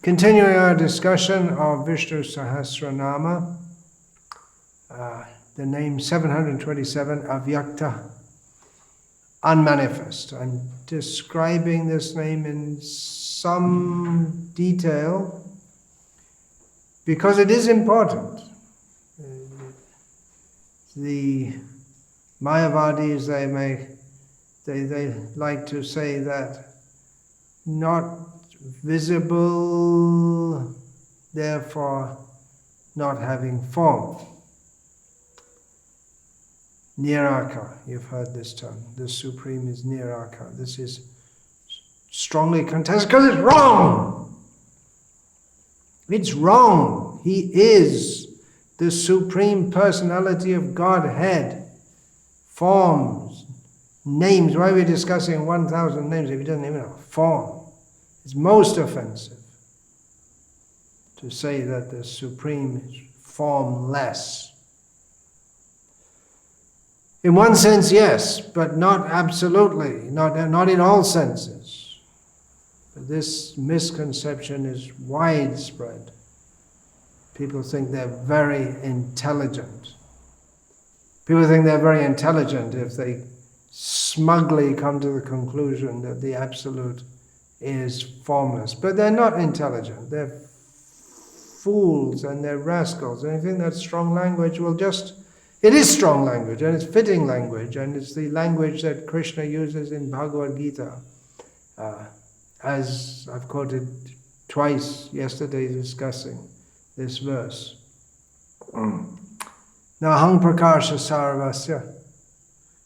Continuing our discussion of Vishnu Sahasranama, the name 727, Avyakta, unmanifest. I'm describing this name in some detail because it is important. The Mayavadis, they like to say that not visible, therefore not having form. Niraka, you've heard this term. The Supreme is Niraka. This is strongly contested because it's wrong. It's wrong. He is the Supreme Personality of Godhead. Forms, names. Why are we discussing 1,000 names if he doesn't even have a form? It's most offensive to say that the Supreme is formless. In one sense, yes, but not absolutely, not in all senses. But this misconception is widespread. People think they're very intelligent. People think they're very intelligent if they smugly come to the conclusion that the Absolute is formless. But they're not intelligent. They're fools and they're rascals. And I think that strong language will just... It is strong language and it's fitting language, and it's the language that Krishna uses in Bhagavad Gita. As I've quoted twice yesterday discussing this verse. Nahang prakasha sarvasya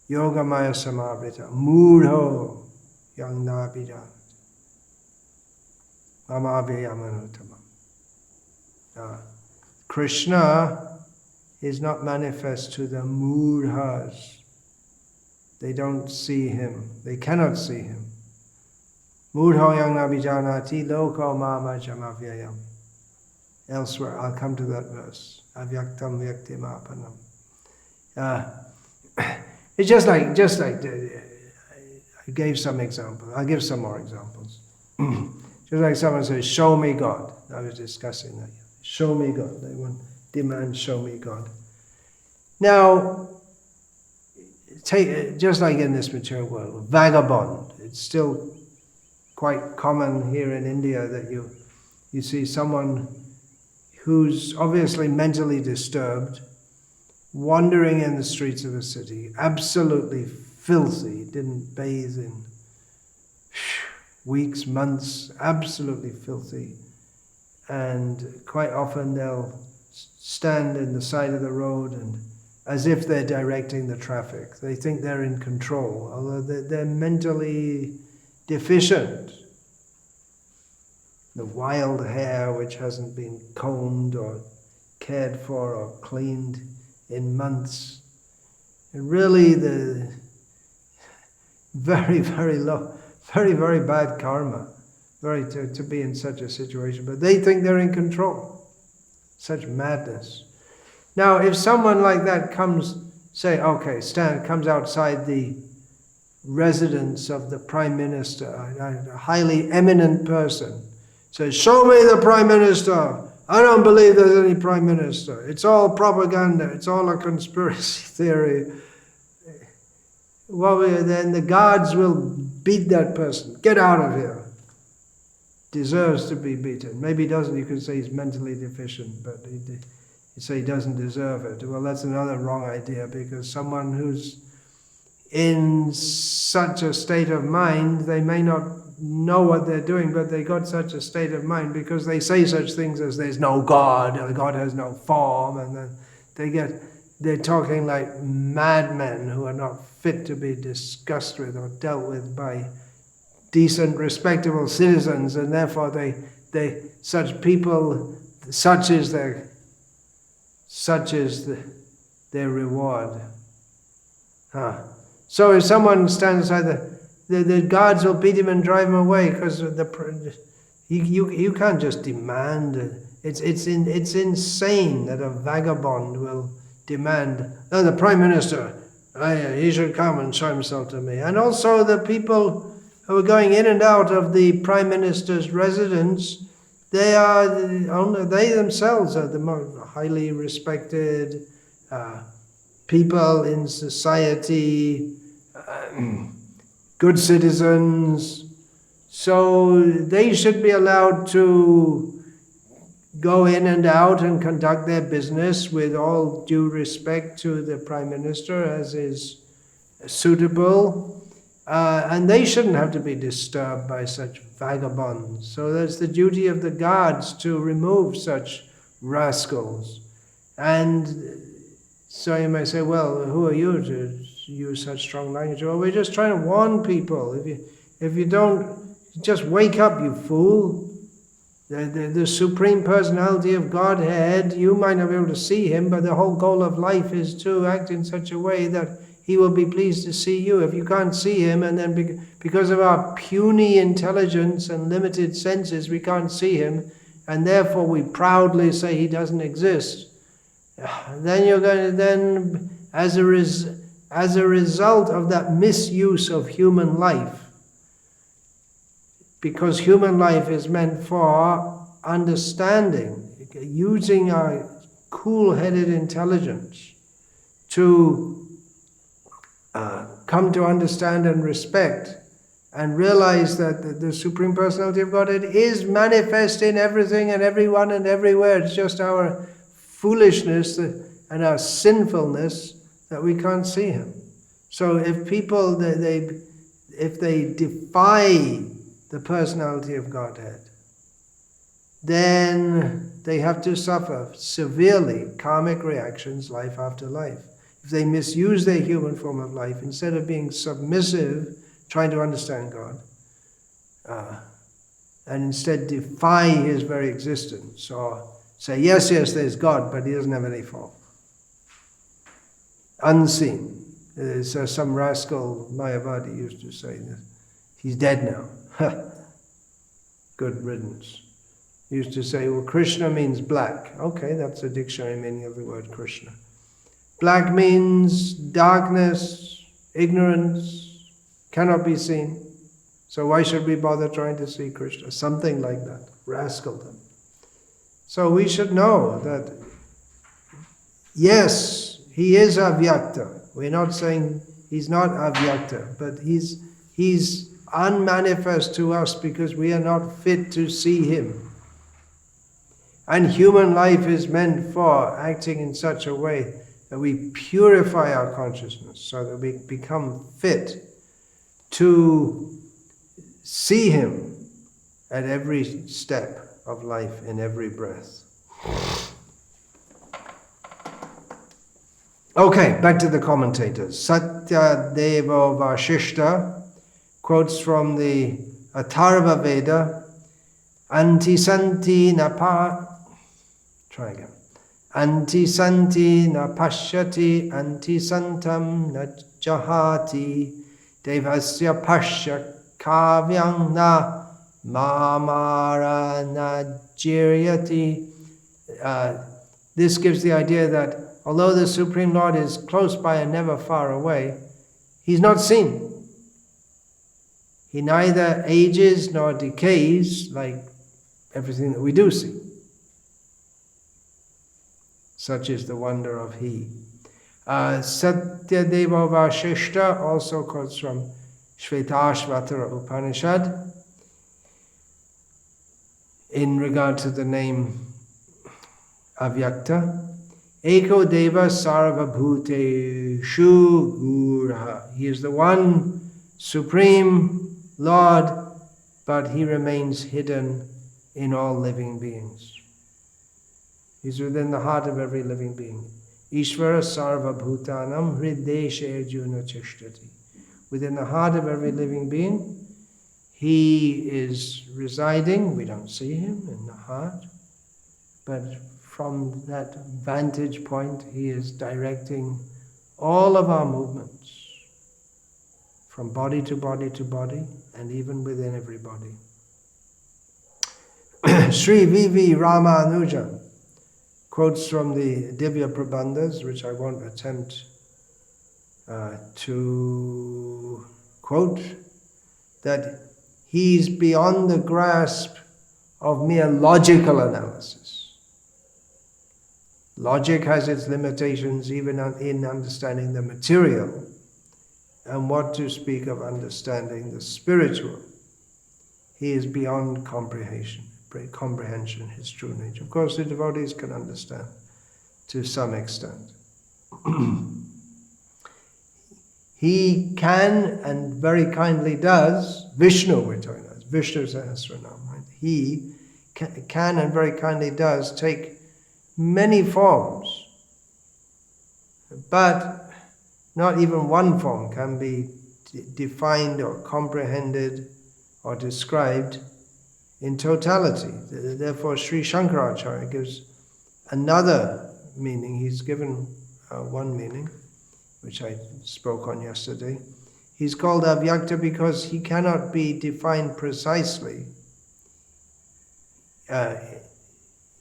yogamaya samavita mudho yang nabhijana mama abhyamanuttamam. Krishna is not manifest to the mudhas. They don't see him. They cannot see him. Mudho yang nabhijanati loko mamajam avyayam. Elsewhere, I'll come to that verse. Avyaktam vyaktim apanam. It's just like I gave some examples. I'll give some more examples. Just like someone says, show me God. I was discussing that. Show me God. They want demand, show me God. Now, just like in this material world, vagabond. It's still quite common here in India that you see someone who's obviously mentally disturbed, wandering in the streets of a city, absolutely filthy, didn't bathe in weeks, months, absolutely filthy. And quite often they'll stand in the side of the road and as if they're directing the traffic. They think they're in control, although they're mentally deficient. The wild hair which hasn't been combed or cared for or cleaned in months. And really the very, very low, very, very bad karma to be in such a situation. But they think they're in control. Such madness. Now, if someone like that comes outside the residence of the Prime Minister, a highly eminent person, says, show me the Prime Minister. I don't believe there's any Prime Minister. It's all propaganda. It's all a conspiracy theory. Well, then the guards will beat that person. Get out of here. Deserves to be beaten. Maybe he doesn't. You could say he's mentally deficient, but you say he doesn't deserve it. Well, that's another wrong idea, because someone who's in such a state of mind, they may not know what they're doing, but they got such a state of mind because they say such things as there's no God, or God has no form, and then they're talking like madmen who are not fit to be discussed with or dealt with by decent, respectable citizens, and therefore such people, such is their reward. So if someone stands outside the guards will beat him and drive him away because you can't just demand. It's insane that a vagabond will demand. Oh, the Prime Minister, he should come and show himself to me. And also the people who are going in and out of the Prime Minister's residence, They themselves are the most highly respected people in society, good citizens. So they should be allowed to go in and out and conduct their business with all due respect to the Prime Minister as is suitable. And they shouldn't have to be disturbed by such vagabonds. So that's the duty of the guards to remove such rascals. And so you may say, well, who are you to use such strong language? Well, we're just trying to warn people. If you don't, just wake up, you fool. The Supreme Personality of Godhead, you might not be able to see Him, but the whole goal of life is to act in such a way that He will be pleased to see you. If you can't see Him, and then because of our puny intelligence and limited senses, we can't see Him, and therefore we proudly say He doesn't exist, then you're going to, as a result of that misuse of human life, because human life is meant for understanding, using our cool-headed intelligence to come to understand and respect and realize that the Supreme Personality of Godhead is manifest in everything and everyone and everywhere. It's just our foolishness and our sinfulness that we can't see Him. So if people, if they defy the personality of Godhead, then they have to suffer severely karmic reactions life after life. If they misuse their human form of life, instead of being submissive, trying to understand God, and instead defy His very existence, or say, yes, there's God, but He doesn't have any form. Unseen. There's some rascal Mayavadi used to say that he's dead now. Good riddance. He used to say, well, Krishna means black. Okay, that's a dictionary meaning of the word Krishna. Black means darkness, ignorance, cannot be seen. So why should we bother trying to see Krishna? Something like that. Rascaldom. So we should know that, yes, He is Avyakta. We're not saying He's not Avyakta, but He's unmanifest to us because we are not fit to see Him. And human life is meant for acting in such a way that we purify our consciousness so that we become fit to see Him at every step of life, in every breath. Okay, back to the commentators. Satya Devo Vashishta quotes from the Atharva Veda, Antisanti Antisanti na pashyati, antisantam na jahati, devasya pashya kavyang na mamara na jiryati. This gives the idea that although the Supreme Lord is close by and never far away, He's not seen. He neither ages nor decays like everything that we do see. Such is the wonder of He. Satyadeva Vashishta also quotes from Shvetashvatara Upanishad in regard to the name Avyakta. Eko Deva Sarvabhuteshu Gurha. He is the one Supreme Lord, but He remains hidden in all living beings. He's within the heart of every living being. Ishvara Sarva Bhutanam Hrideshe Arjuna Chishtati. Within the heart of every living being, He is residing. We don't see Him in the heart, but from that vantage point, He is directing all of our movements, from body to body to body, and even within every body. Sri V.V. Ramanuja quotes from the Divya Prabandhas, which I won't attempt to quote, that He's beyond the grasp of mere logical analysis. Logic has its limitations even in understanding the material, and what to speak of understanding the spiritual. He is beyond comprehension, his true nature. Of course, the devotees can understand to some extent. He can and very kindly does, Vishnu we're talking about, Vishnu Sahasranama, right? He can and very kindly does take many forms, but not even one form can be defined or comprehended or described in totality. Therefore, Sri Shankaracharya gives another meaning. He's given one meaning, which I spoke on yesterday. He's called Avyakta because he cannot be defined precisely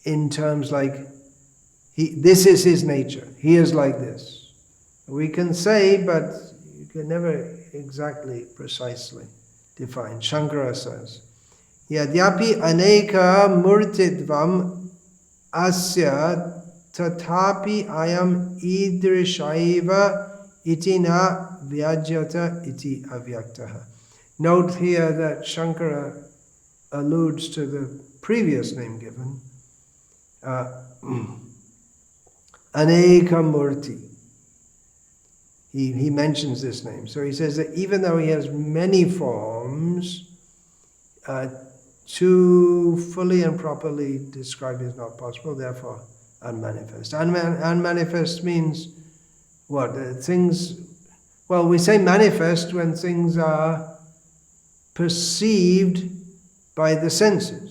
in terms like, this is his nature, he is like this. We can say, but you can never exactly, precisely define. Shankara says, Yadyapi aneka murtidvam asya tatapi ayam idrishaiva itina vyajyata iti avyaktaha. Note here that Shankara alludes to the previous name given, Aneka Murti. He mentions this name. So he says that even though he has many forms, to fully and properly describe is not possible, therefore unmanifest. Unmanifest means what? Things, well, we say manifest when things are perceived by the senses.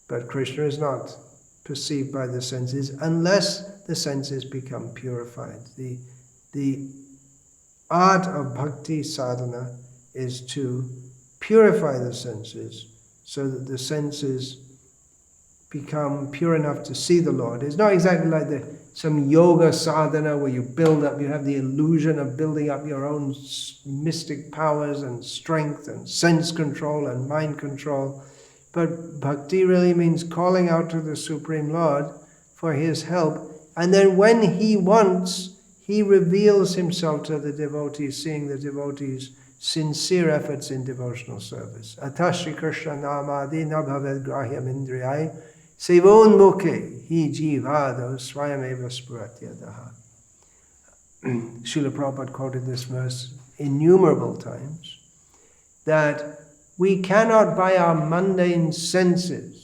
But Krishna is not perceived by the senses unless the senses become purified. The art of bhakti sadhana is to purify the senses so that the senses become pure enough to see the Lord. It's not exactly like some yoga sadhana where you build up, you have the illusion of building up your own mystic powers and strength and sense control and mind control. But bhakti really means calling out to the Supreme Lord for his help. And then when he wants, he reveals himself to the devotees, seeing the devotees' sincere efforts in devotional service. Atashri Krishna namadi na bhaved grahyam indriyai sevon mukhe hi jivado swayameva spuratyadaha. Srila Prabhupada quoted this verse innumerable times, that we cannot by our mundane senses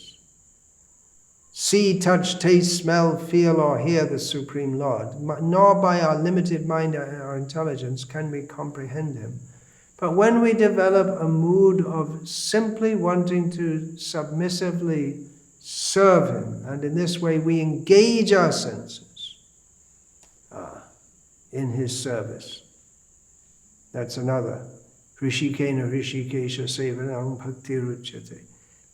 see, touch, taste, smell, feel or hear the Supreme Lord, nor by our limited mind or our intelligence can we comprehend him. But when we develop a mood of simply wanting to submissively serve him, and in this way we engage our senses in his service. That's another. Rishikena Rishikesha Sevanam Bhakti Ruchyate.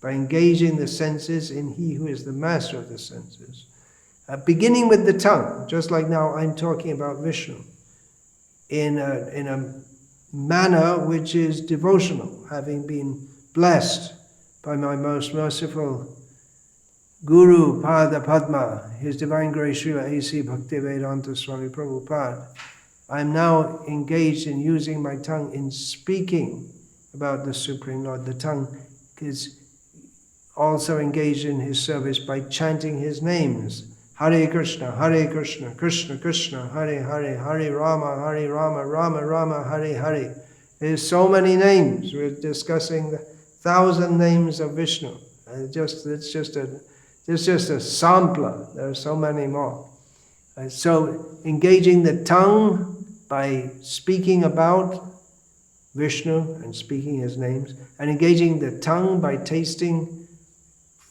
By engaging the senses in he who is the master of the senses. Beginning with the tongue, just like now I'm talking about Vishnu, in a manner which is devotional, having been blessed by my most merciful Guru Pada Padma, His Divine Grace Srila A.C. Bhaktivedanta Swami Prabhupada. I am now engaged in using my tongue in speaking about the Supreme Lord. The tongue is also engaged in his service by chanting his names. Hare Krishna, Krishna Krishna, Hare Hare, Hare Rama, Rama Rama, Hare Hare. There's so many names. We're discussing the 1,000 names of Vishnu. It's just a sampler. There are so many more. So engaging the tongue by speaking about Vishnu and speaking his names, and engaging the tongue by tasting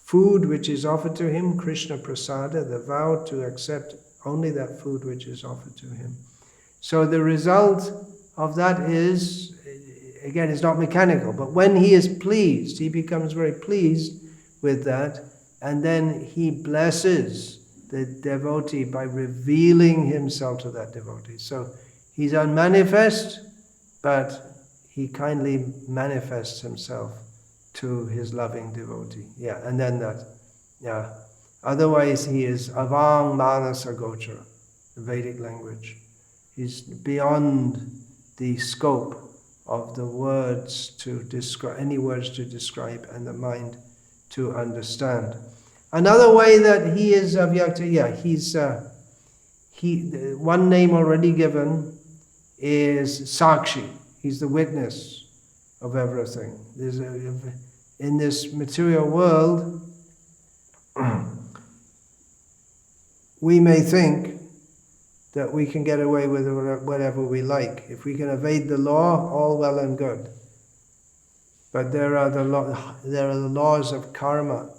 food which is offered to him, Krishna Prasada, the vow to accept only that food which is offered to him. So the result of that is, again, it's not mechanical, but when he is pleased, he becomes very pleased with that, and then he blesses the devotee by revealing himself to that devotee. So he's unmanifest, but he kindly manifests himself to his loving devotee. Yeah, and then that. Yeah. Otherwise, he is avang manasa gochara, the Vedic language. He's beyond the scope of the words to describe, any words to describe, and the mind to understand. Another way that he is Avyakta, he's one name already given is Sakshi. He's the witness of everything. In this material world, we may think that we can get away with whatever we like. If we can evade the law, all well and good. But there are the laws of karma.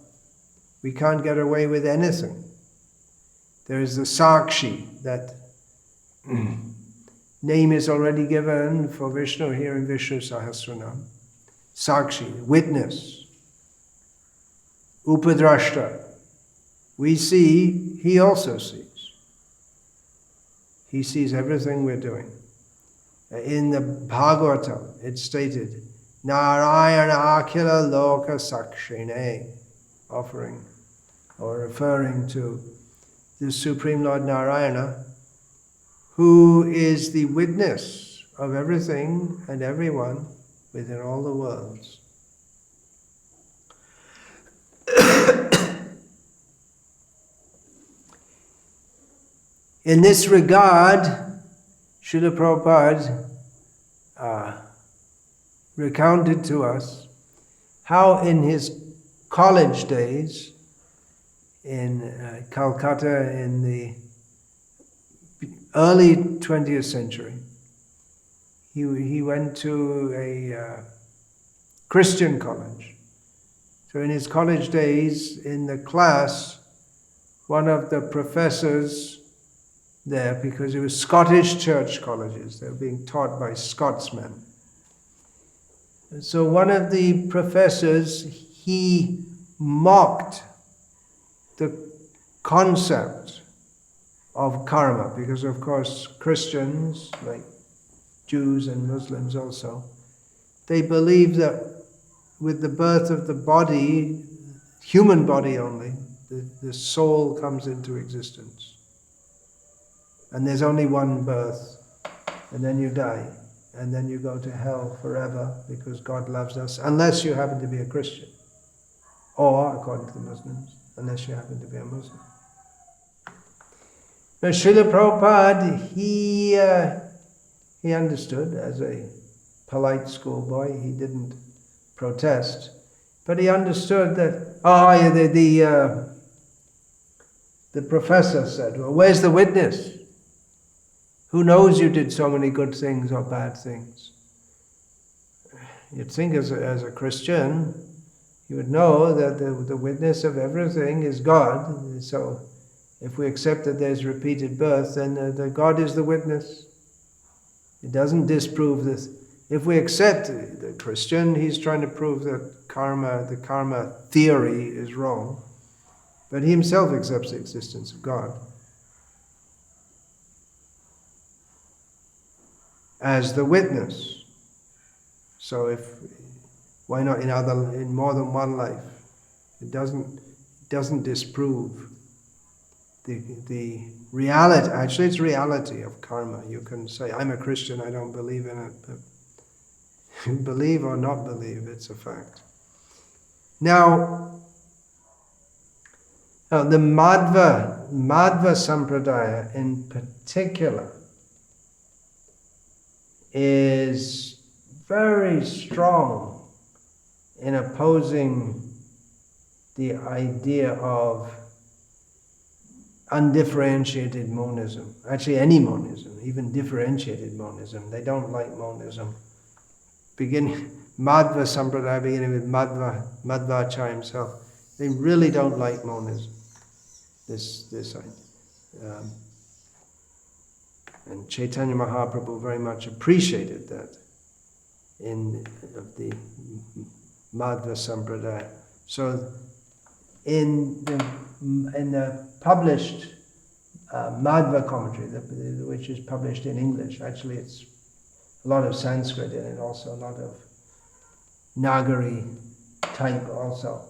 We can't get away with anything. There is the Sakshi, that name is already given for Vishnu here in Vishnu Sahasranama. Sakshi, witness. Upadrashta. We see, he also sees. He sees everything we're doing. In the Bhagavatam, it's stated, Narayana Akhila Loka Sakshine, offering or referring to the Supreme Lord Narayana, who is the witness of everything and everyone within all the worlds. In this regard, Srila Prabhupada recounted to us how in his college days in Calcutta in the early 20th century, he went to a Christian college. So in his college days, in the class, one of the professors there, because it was Scottish church colleges, they were being taught by Scotsmen. So one of the professors, he mocked the concept of karma, because of course Christians, like Jews and Muslims also, they believe that with the birth of the body, human body only, the soul comes into existence. And there's only one birth, and then you die, and then you go to hell forever because God loves us, unless you happen to be a Christian. Or, according to the Muslims, unless you happen to be a Muslim. Now, Srila Prabhupada, he understood as a polite schoolboy, he didn't protest, but he understood that, the professor said, well, where's the witness? Who knows you did so many good things or bad things? You'd think as a Christian, you would know that the witness of everything is God. So if we accept that there's repeated birth, then the God is the witness. It doesn't disprove this. If we accept the Christian, he's trying to prove that the karma theory is wrong. But he himself accepts the existence of God as the witness. So why not in more than one life? It doesn't disprove the reality. Actually, it's reality of karma. You can say, I'm a Christian, I don't believe in it, but believe or not believe, it's a fact. Now the Madhva Sampradaya in particular is very strong in opposing the idea of undifferentiated monism. Actually, any monism, even differentiated monism. They don't like monism. Madhva Sampradaya, beginning with Madhvacharya himself, they really don't like monism. This and Chaitanya Mahaprabhu very much appreciated that in the Madhva Sampradaya. So in the published Madhva commentary, which is published in English, actually it's a lot of Sanskrit in it, also a lot of Nagari type also.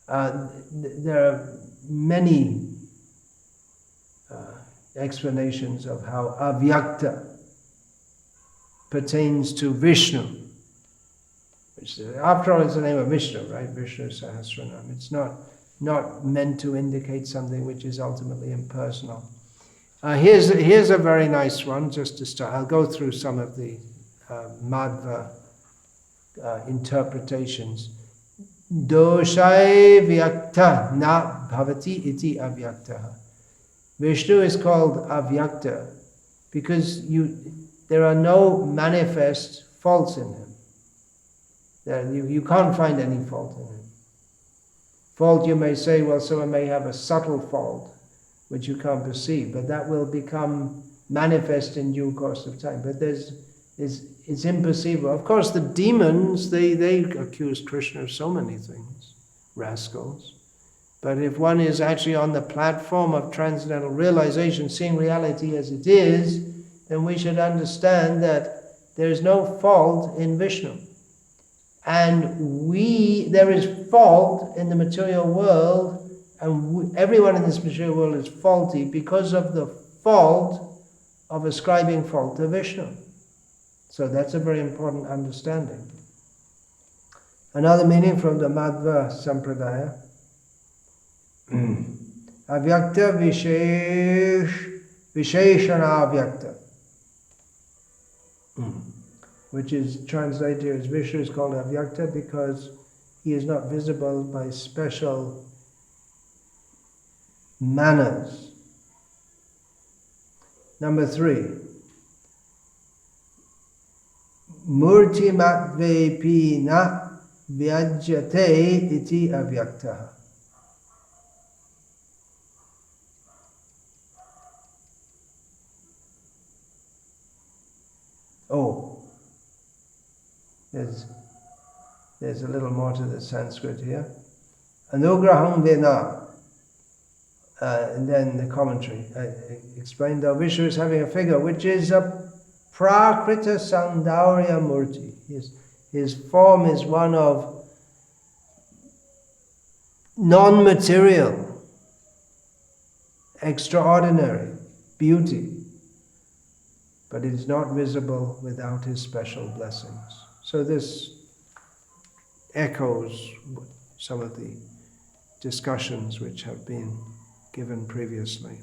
There are many explanations of how Avyakta pertains to Vishnu. Which, after all, it's the name of Vishnu, right? Vishnu Sahasranama. It's not meant to indicate something which is ultimately impersonal. Here's a very nice one, just to start. I'll go through some of the Madhva interpretations. Doshai vyakta na bhavati iti avyakta. Vishnu is called Avyakta because there are no manifest faults in him. You can't find any fault in him. Fault, you may say, well, someone may have a subtle fault which you can't perceive, but that will become manifest in due course of time. But it's imperceivable. Of course, the demons, they accuse Krishna of so many things, rascals. But if one is actually on the platform of transcendental realization, seeing reality as it is, then we should understand that there is no fault in Vishnu. And there is fault in the material world, and everyone in this material world is faulty because of the fault of ascribing fault to Vishnu. So that's a very important understanding. Another meaning from the Madhva Sampradaya. Avyakta Visheshana Avyakta, which is translated here as Vishnu is called Avyakta because he is not visible by special manners. Number 3. Murti matvepi na vyajyate iti avyaktaha. Oh, there's a little more to the Sanskrit here. Anugraham vena, and then the commentary explained that Vishnu is having a figure which is a prakrita sandaurya murti. His form is one of non-material, extraordinary beauty, but it is not visible without his special blessings. So this echoes some of the discussions which have been given previously.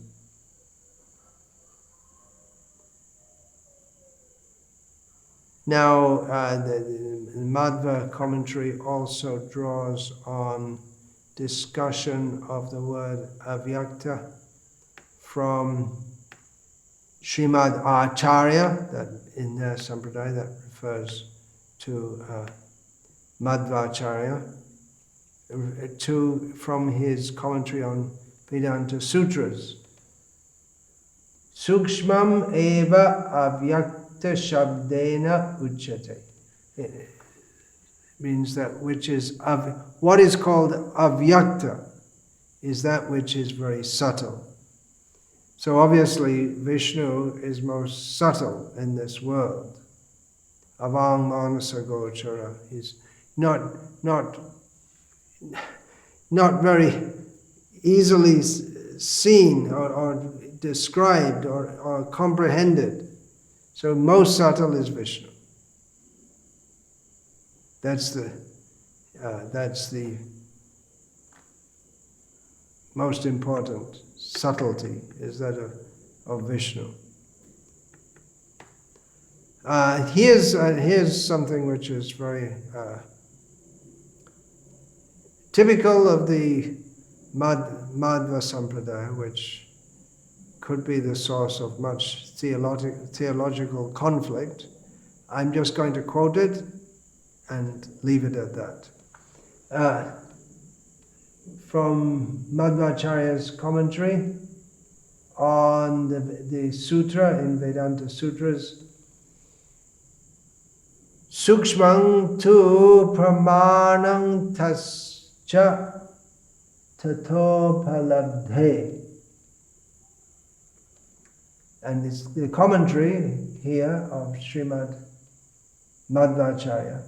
Now, the Madhva commentary also draws on discussion of the word Avyakta from Srimad Acharya, that in their Sampradaya that refers to Madhvacharya, from his commentary on Vedanta Sutras. Sukshmam eva avyakta shabdena uchyate. It means that which is what is called avyakta is that which is very subtle. So obviously Vishnu is most subtle in this world. Avang manasa gochara. He's not very easily seen or described or comprehended. So most subtle is Vishnu. That's the most important subtlety, is that of Vishnu. Here's something which is very typical of the Madhva Sampradaya, which could be the source of much theological conflict. I'm just going to quote it and leave it at that. From Madhvacharya's commentary on the sutra in Vedanta Sutras, Sukshmang tu pramanang tascha tatopalabdhe. And it's the commentary here of Srimad Madhvacharya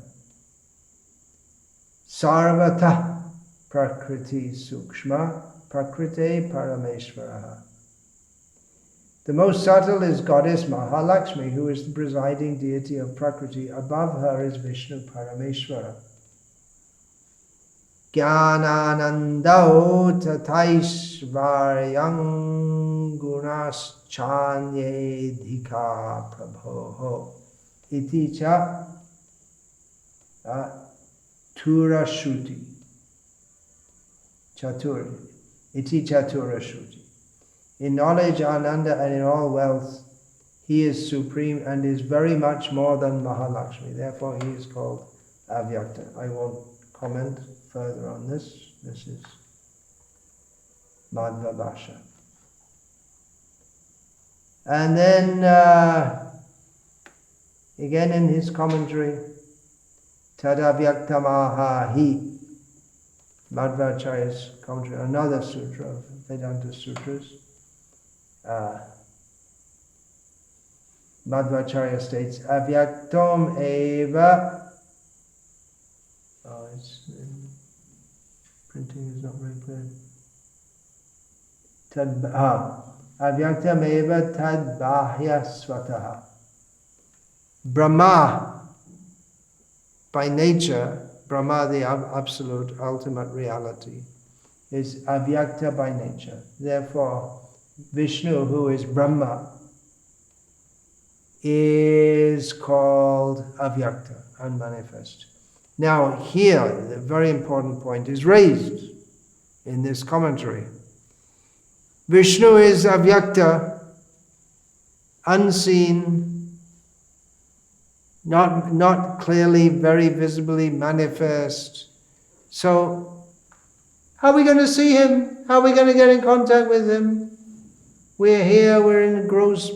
Sarvata Prakriti Sukshma Prakrite Parameshvaraha. The most subtle is Goddess Mahalakshmi, who is the presiding deity of Prakriti. Above her is Vishnu Parameshvara. Jnananandao tataishvaryang gunaschanye dhika prabhoho iti cha turashruti. Iti chaturashruti. In knowledge, Ananda, and in all wealth, he is supreme and is very much more than Mahalakshmi. Therefore, he is called Avyakta. I won't comment further on this. This is Madhva Bhasha. And then, again in his commentary, Tadavyakta Madhvacharya's commentary, another sutra of Vedanta Sutras. Madhvacharya states, Avyaktam eva. Printing is not very clear. Avyaktam eva tad bahya swataha. Brahma, by nature, Brahma, the absolute ultimate reality, is avyakta by nature. Therefore, Vishnu, who is Brahma, is called Avyakta, unmanifest. Now here, the very important point is raised in this commentary. Vishnu is Avyakta, unseen, not clearly, very visibly manifest. So, how are we going to see him? How are we going to get in contact with him? We're here, we're in a gross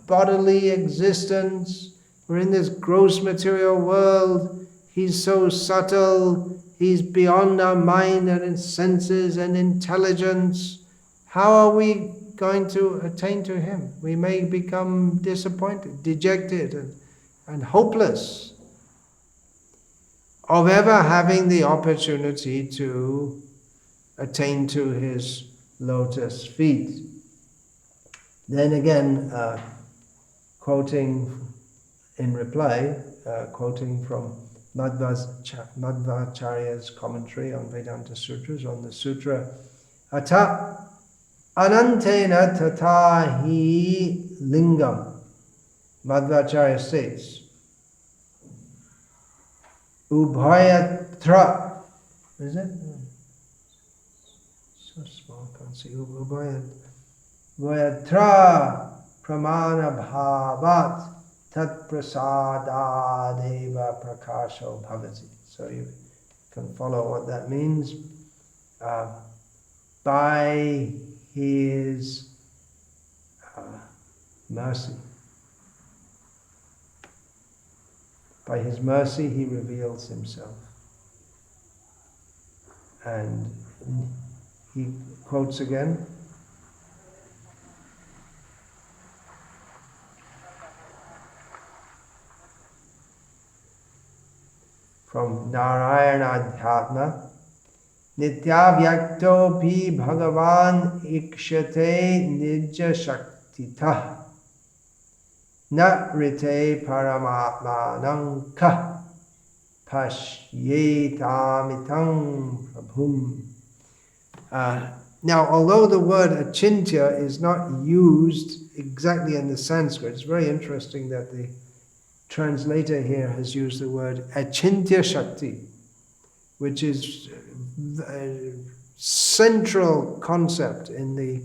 bodily existence, we're in this gross material world. He's so subtle, he's beyond our mind and its senses and intelligence. How are we going to attain to him? We may become disappointed, dejected, and hopeless of ever having the opportunity to attain to his lotus feet. Then again, quoting in reply, quoting from Madhvacharya's commentary on Vedanta Sutras, on the sutra, Ata anantena tatahi lingam. Madhvacharya states, Ubhayatra, is it? So small, I can't see. Ubhayatra pramana bhavat tat prasada deva prakasho bhavati. So you can follow what that means. By his mercy. By his mercy he reveals himself. And he quotes again, from Narayana Adhyatma, Nityavyakto pi bhagavan ikshate nijya shaktitah na rite paramatmanam ka pashyetamitam prabhum. Now, although the word achintya is not used exactly in the Sanskrit, it's very interesting that the translator here has used the word achintya shakti, which is a central concept in the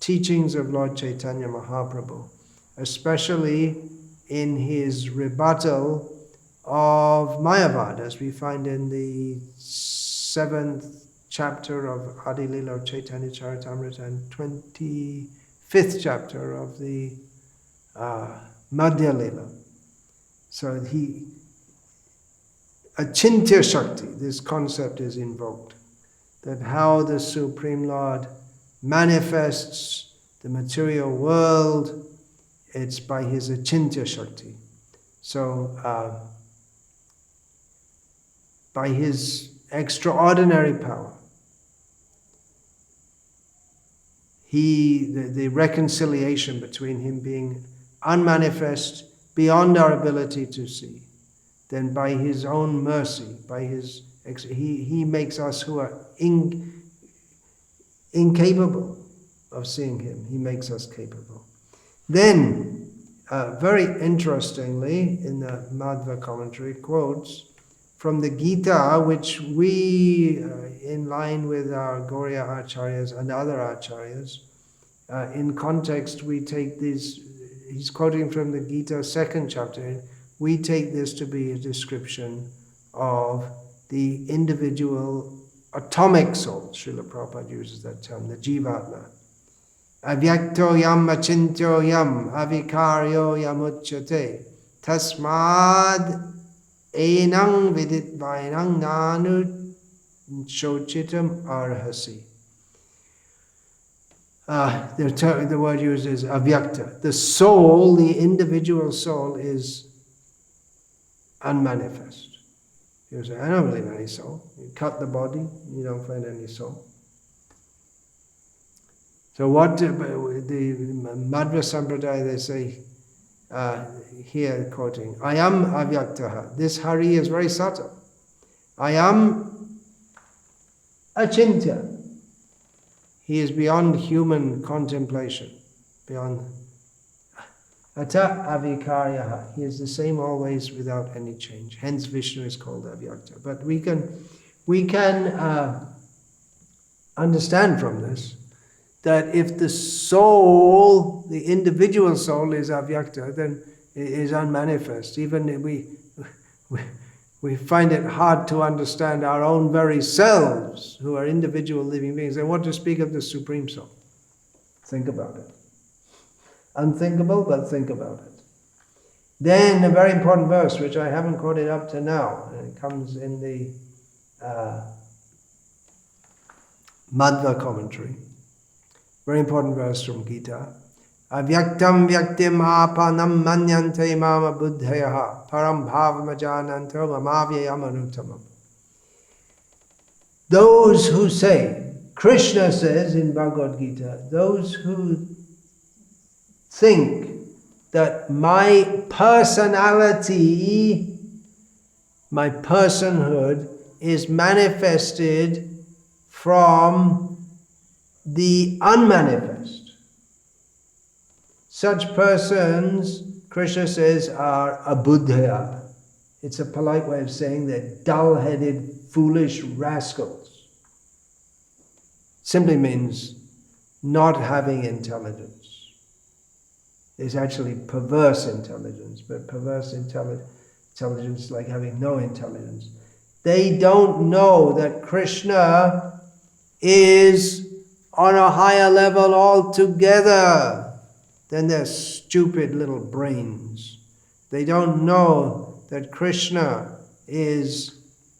teachings of Lord Chaitanya Mahaprabhu, especially in his rebuttal of Mayavad, as we find in the 7th chapter of Adi Lila of Chaitanya Charitamrita and 25th chapter of the Madhya Lila. So Achintya Shakti, this concept is invoked, that how the Supreme Lord manifests the material world, it's by his Achintya Shakti. So by his extraordinary power. The reconciliation between him being unmanifest, beyond our ability to see, then by his own mercy, he makes us who are incapable of seeing him, he makes us capable. Then, very interestingly, in the Madhva commentary, quotes from the Gita, which we, in line with our Gauriya Acharyas and other Acharyas, in context we take these, he's quoting from the Gita 2nd chapter, we take this to be a description of the individual atomic soul. Srila Prabhupada uses that term, the Jivatma. Avyakto yam achintyo yam avikaryo yam uchyate tasmad enang vidit vainang nanu chochitam arhasi. The word used is avyakta. The soul, the individual soul, is unmanifest. You say, I don't believe any soul. You cut the body, you don't find any soul. So what the Madhva Sampradaya, they say, here quoting, I am Avyaktaha. This Hari is very subtle. I am Achintya. He is beyond human contemplation, beyond Ata Avikaryaha. He is the same always without any change. Hence Vishnu is called Avyakta. But we can understand from this that if the soul, the individual soul is Avyakta, then it is unmanifest. Even we find it hard to understand our own very selves, who are individual living beings. And what to speak of the Supreme Soul? Think about it. Unthinkable, but think about it. Then a very important verse, which I haven't quoted up to now, and it comes in the Madhva commentary. Very important verse from Gita. Avyaktam vyaktim apanam manyante mama buddhayaha param bhavamajananto mamavyayam anutamam. Those who say, Krishna says in Bhagavad Gita, those who think that my personality, my personhood, is manifested from the unmanifest. Such persons, Krishna says, are abuddhaya. It's a polite way of saying they're dull-headed, foolish rascals. Simply means not having intelligence. It's actually perverse intelligence, but perverse intelligence like having no intelligence. They don't know that Krishna is on a higher level altogether than their stupid little brains. They don't know that Krishna is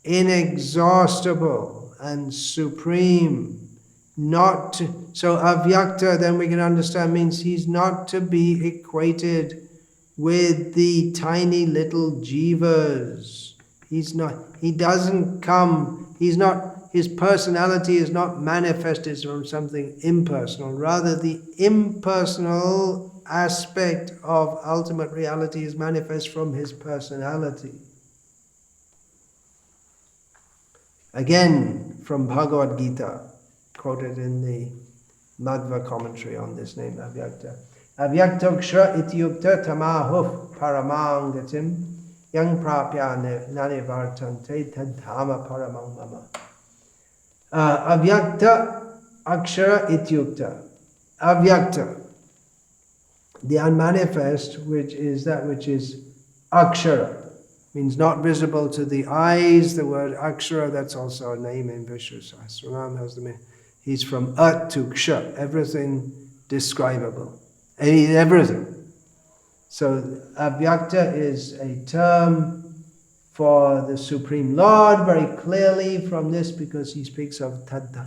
inexhaustible and supreme. So Avyakta, then we can understand, means he's not to be equated with the tiny little jivas. His personality is not manifested from something impersonal. Rather, the impersonal aspect of ultimate reality is manifest from his personality. Again, from Bhagavad Gita, quoted in the Madhva commentary on this name, Avyakta. Avyaktoksha ityukta tamahuf paramang gatim yang prapya nanivartante tadhama paramang mama. Avyakta akshara ityukta. Avyakta, the unmanifest, which is that which is akshara, means not visible to the eyes. The word akshara, that's also a name in Vishnu Sahasranama, has the meaning. He's from at to ksha, everything describable. Everything. So Avyakta is a term for the Supreme Lord, very clearly from this, because he speaks of,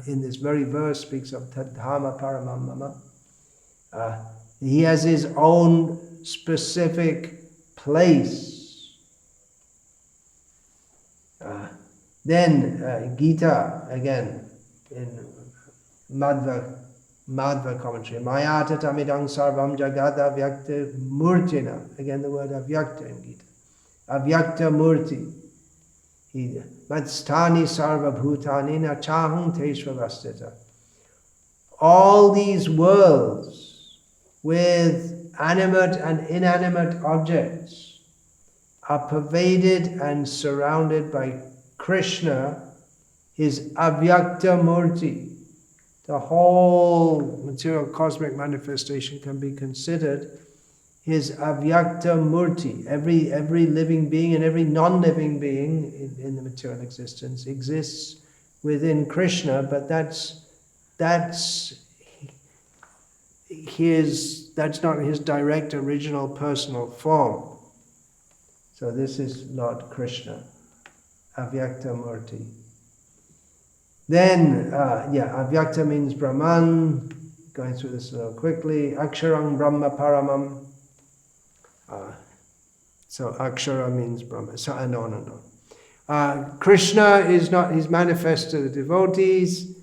in this very verse, speaks of Tadhama Paramam Mama. He has his own specific place. Then Gita, again, in Madhva commentary, Mayata tamidang sarvam jagada avyakta murtina. Again, the word avyakta in Gita. Avyakta murti. Matstani sarva bhutani na chahum teshvavastita. All these worlds with animate and inanimate objects are pervaded and surrounded by Krishna, his Avyakta Murti. The whole material cosmic manifestation can be considered his Avyakta Murti. Every living being and every non-living being in the material existence exists within Krishna, but that's not his direct original personal form. So this is Lord Krishna, Avyakta Murti. Then, Avyakta means Brahman. Going through this a little quickly. Aksharang Brahma Paramam. So Akshara means Brahma. So and on and on. Krishna is not, he's manifest to the devotees,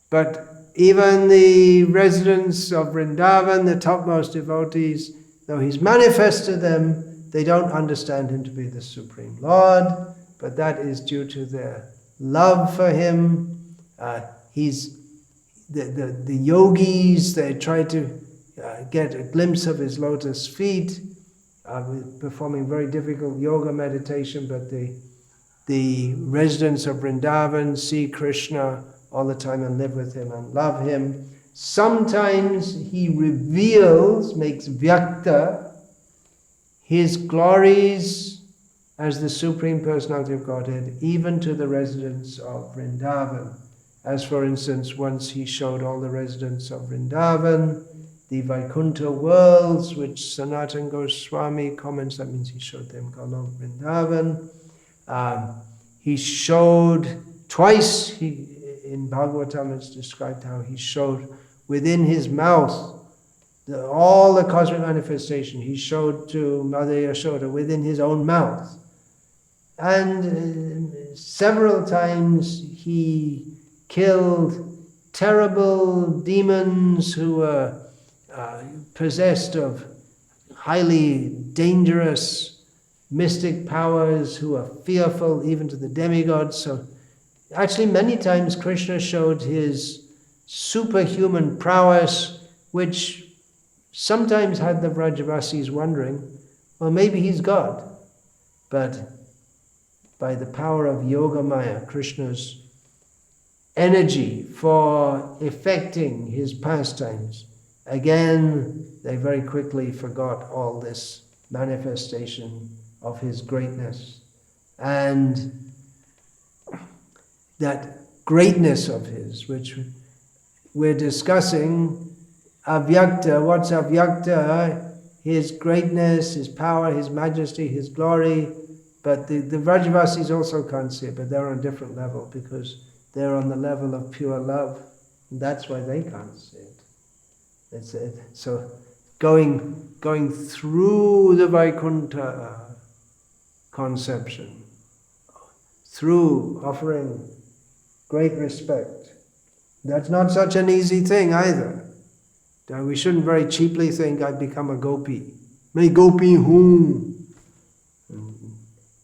but even the residents of Vrindavan, the topmost devotees, though he's manifest to them, they don't understand him to be the Supreme Lord, but that is due to their love for him. He's the yogis, they try to get a glimpse of his lotus feet, performing very difficult yoga meditation, but the residents of Vrindavan see Krishna all the time and live with him and love him. Sometimes he reveals, makes vyakta, his glories as the Supreme Personality of Godhead, even to the residents of Vrindavan. As for instance, once he showed all the residents of Vrindavan the Vaikuntha worlds, which Sanatana Goswami comments, that means he showed them Golok Vrindavan. He showed twice, in Bhagavatam it's described how he showed within his mouth all the cosmic manifestation. He showed to Mother Yashoda within his own mouth. And several times he killed terrible demons who were possessed of highly dangerous mystic powers, who are fearful even to the demigods. So actually many times Krishna showed his superhuman prowess, which sometimes had the Vrajavasis wondering, well, maybe he's God. But by the power of Yoga Maya, Krishna's energy for effecting his pastimes, again, they very quickly forgot all this manifestation of his greatness. And that greatness of his, which we're discussing, Avyakta, what's Avyakta? His greatness, his power, his majesty, his glory. But the Vrajavasis also can't see it, but they're on a different level because they're on the level of pure love. And that's why they can't see it. So going through the Vaikuntha conception, through offering great respect, that's not such an easy thing either. We shouldn't very cheaply think I've become a gopi. May gopi hum.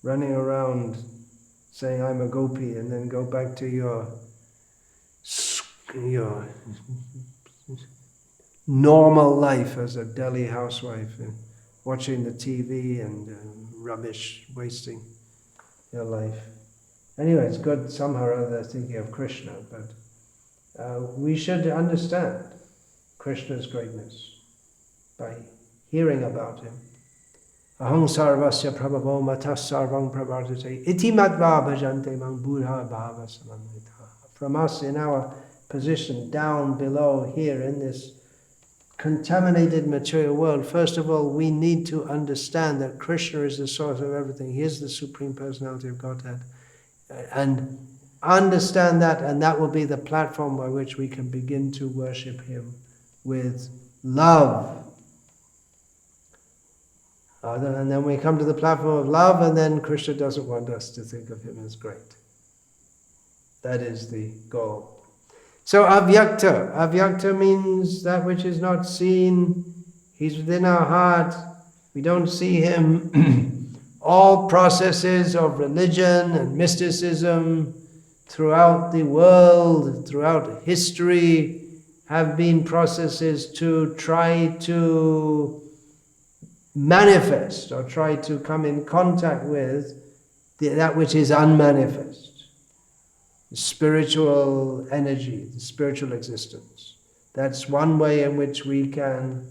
Running around saying I'm a gopi and then go back to your normal life as a Delhi housewife and watching the TV and rubbish, wasting your life. Anyway, it's good somehow or other thinking of Krishna, but we should understand Krishna's greatness by hearing about him. Aham sarvasya prabhavo matas sarvam pravartate iti matva bhajante mang buddha bhava samanvita. From us in our position down below here in this contaminated material world, first of all, we need to understand that Krishna is the source of everything. He is the Supreme Personality of Godhead. And understand that, and that will be the platform by which we can begin to worship him with love. And then we come to the platform of love, and then Krishna doesn't want us to think of him as great. That is the goal. So Avyakta. Avyakta means that which is not seen. He's within our heart. We don't see him. All processes of religion and mysticism throughout the world, throughout history, have been processes to try to manifest or try to come in contact with that which is unmanifest, the spiritual energy, the spiritual existence. That's one way in which we can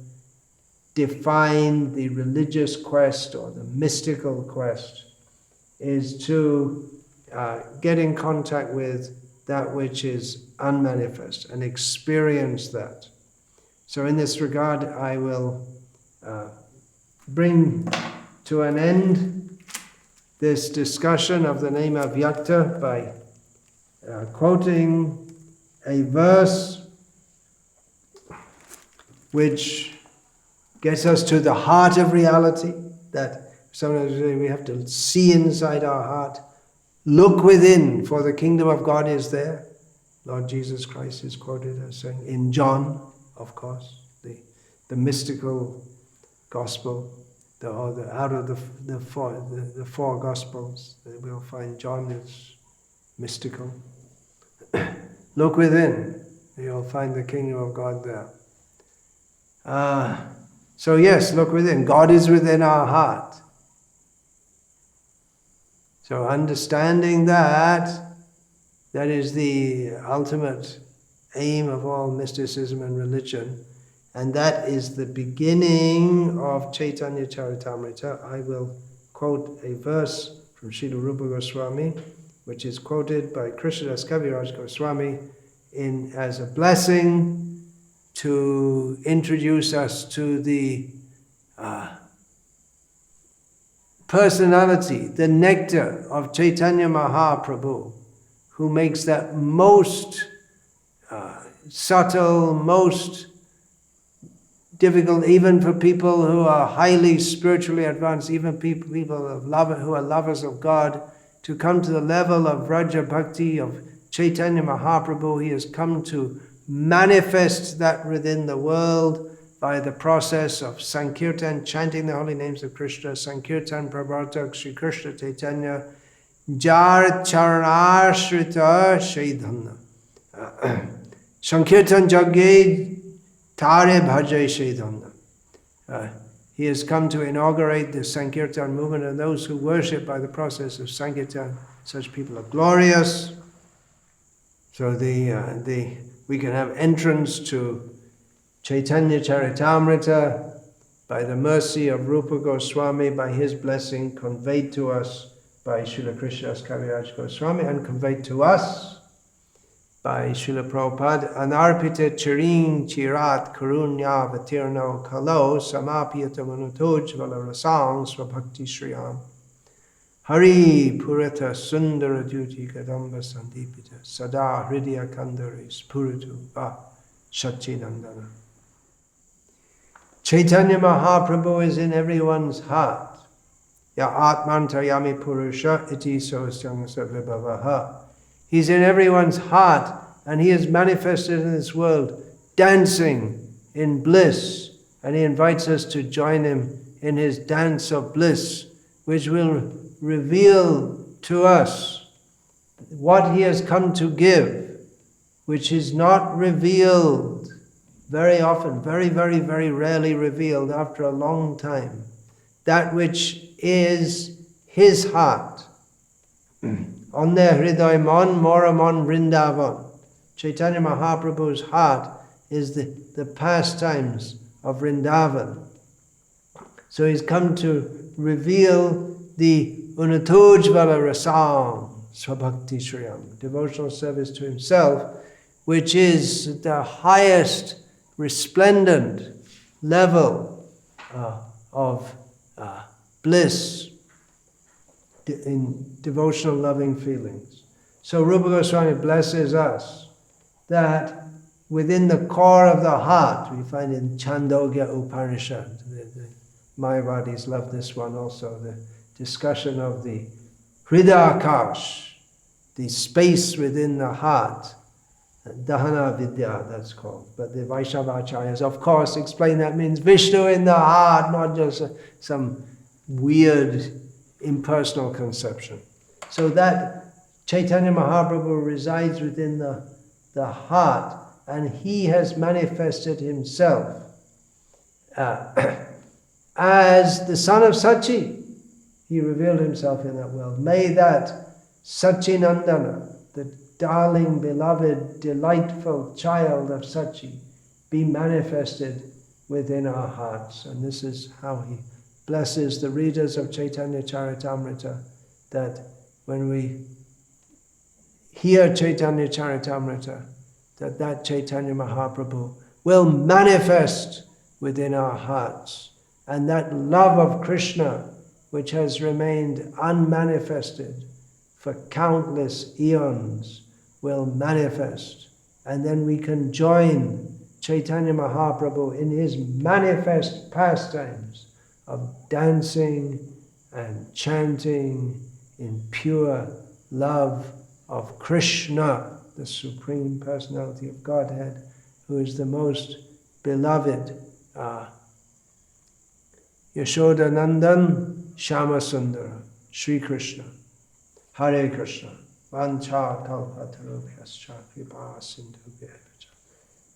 define the religious quest or the mystical quest, is to get in contact with that which is unmanifest and experience that. So in this regard, I will bring to an end this discussion of the name Avyakta by quoting a verse which gets us to the heart of reality, that sometimes we have to see inside our heart. Look within, for the kingdom of God is there. Lord Jesus Christ is quoted as saying in John, of course, the mystical gospel, out of the four gospels, we'll find John is mystical. Look within, you'll find the kingdom of God there. So yes, look within. God is within our heart. So understanding that is the ultimate aim of all mysticism and religion. And that is the beginning of Caitanya Charitamrita. I will quote a verse from Srila Rupa Goswami, which is quoted by Krishnadas Kaviraj Goswami as a blessing to introduce us to the personality, the nectar of Chaitanya Mahaprabhu, who makes that most subtle, most difficult, even for people who are highly spiritually advanced, even people who are lovers of God, to come to the level of Raja Bhakti, of Chaitanya Mahaprabhu. He has come to manifest that within the world by the process of Sankirtan, chanting the holy names of Krishna, Sankirtan Prabhartak Sri Krishna Chaitanya, Jar Charanashrita Shaidhanna. Sankirtan Jagge Tare Bhajay Shaidhanna. He has come to inaugurate the Sankirtan movement, and those who worship by the process of Sankirtan, such people are glorious. So we can have entrance to Chaitanya Charitamrita by the mercy of Rupa Goswami, by his blessing conveyed to us by Srila Krishnadas Kaviraj Goswami and conveyed to us by Srila Prabhupada. Anarpita Chiring Chirat Karunya Vatirno Kalo Samapiyata Manutoj Valarasang Swabhakti Shriyam Hari Purata Sundara Duty Kadamba Sandipita Sada Hridya Kandaris Puratu Va Shachinandana. Chaitanya Mahaprabhu is in everyone's heart. Ya Atmantayami Purusha iti sosyangsa vibhavaha. He's in everyone's heart, and he is manifested in this world, dancing in bliss, and he invites us to join him in his dance of bliss, which will reveal to us what he has come to give, which is not revealed very often, very, very, very rarely revealed after a long time. That which is his heart. On their Hriday Mon, Moramon Vrindavan. Chaitanya Mahaprabhu's heart is the pastimes of Vrindavan. So he's come to reveal the Unatujvala Rasam, Swabhakti Shriyam, devotional service to himself, which is the highest resplendent level of bliss in devotional loving feelings. So Rupa Goswami blesses us that within the core of the heart, we find in Chandogya Upanishad, the Mayavadis love this one also, the discussion of the Hridakash, the space within the heart. Dahana Vidya, that's called. But the Vaishnavacharyas, of course, explain that means Vishnu in the heart, not just some weird, impersonal conception. So that Chaitanya Mahaprabhu resides within the heart, and he has manifested himself as the son of Sachi. He revealed himself in that world. May that Sachinandana, the darling, beloved, delightful child of Sachi, be manifested within our hearts. And this is how he blesses the readers of Chaitanya Charitamrita, that when we hear Chaitanya Charitamrita, that Chaitanya Mahaprabhu will manifest within our hearts. And that love of Krishna, which has remained unmanifested for countless eons, will manifest. And then we can join Chaitanya Mahaprabhu in his manifest pastimes of dancing and chanting in pure love of Krishna, the Supreme Personality of Godhead, who is the most beloved Yashodanandan Shama Sundara, Sri Krishna. Hare Krishna. Vancha kalpatarubhyascha kripa sindhubhyascha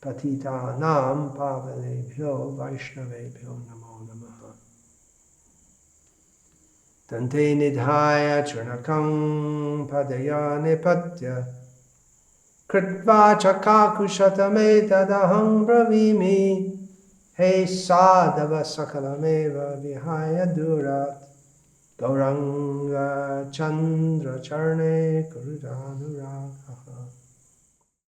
patita nam pavanebhyo vaishnavebhyo namo namaha. Dante nidhaya churnakam padaya nipatya kritva chakakushatame tadaham bravimi he sadhava sakalameva vihaya durat Gauranga Chandra Charne Kurudanuraga